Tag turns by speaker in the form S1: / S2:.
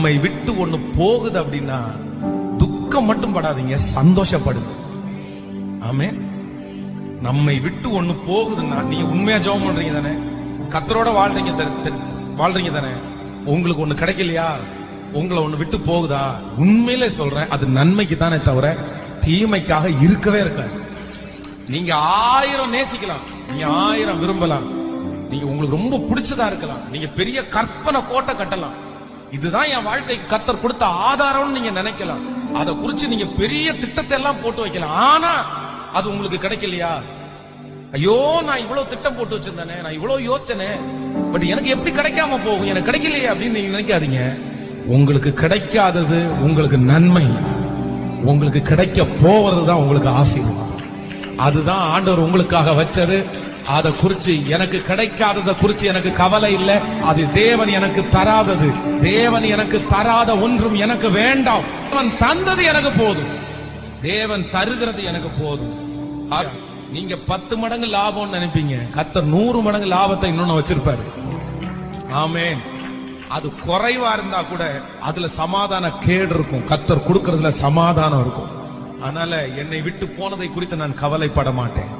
S1: நம்மை விட்டு ஒண்ணு போகுது அப்படின்னா துக்கம் மட்டும் படாதீங்க, சந்தோஷப்படுங்க. ஆமென். நம்மை விட்டு ஒண்ணு போகுதுன்னா நீங்க உண்மையா ஜெபம் பண்றீங்க தானே, கர்த்தரோட வாழ்றீங்க தானே, உங்களுக்கு ஒண்ணு கிடைக்கலையா, உங்களை ஒண்ணு விட்டு போகுதா, உண்மையிலே சொல்றேன் அது நன்மைக்கு தானே தவிர தீமைக்காக இருக்கவே இருக்காது. நீங்க 1000 நேசிக்கலாம், நீங்க 1000 விரும்பலாம், நீங்க உங்களுக்கு ரொம்ப பிடிச்சதா இருக்கலாம், நீங்க பெரிய கற்பனை கோட்டை கட்டலாம், இதுதான் என் வாழ்க்கைக்கு கர்த்தர் கொடுத்த ஆதாரம்னு நீங்க நினைக்கலாம், அதை குறிச்சு நீங்க பெரிய திட்டத்தை எல்லாம் போட்டு வைக்கலாம். ஆனா அது உங்களுக்கு கிடைக்கலையா, ஐயோ நான் இவ்வளவு திட்டம் போட்டு வச்சிருந்தேனே, நான் இவ்வளவு யோசனை, பட் எனக்கு எப்படி கிடைக்காம போகும், எனக்கு கிடைக்கலையே அப்படின்னு நீங்க நினைக்காதீங்க. உங்களுக்கு கிடைக்காதது உங்களுக்கு நன்மை, உங்களுக்கு கிடைக்க போவதுதான் உங்களுக்கு ஆசீர்வாதம். அதுதான் ஆண்டவர் உங்களுக்காக வச்சது. அதை குறிச்சு எனக்கு கிடைக்காததை குறிச்சு எனக்கு கவலை இல்லை. அது தேவன் எனக்கு தராதது, தேவன் எனக்கு தராத ஒன்றும் எனக்கு வேண்டாம். அவன் தந்தது எனக்கு போதும், தேவன் தருகிறது எனக்கு போதும். நீங்க 10 மடங்கு லாபம் நினைப்பீங்க, கர்த்தர் 100 மடங்கு லாபத்தை இன்னொன்னு வச்சிருப்பாரு. ஆமென். அது குறைவா இருந்தா கூட அதுல சமாதான கேடு இருக்கும், கர்த்தர் கொடுக்கறதுல சமாதானம் இருக்கும். அதனால என்னை விட்டு போனதை குறித்து நான் கவலைப்பட மாட்டேன்.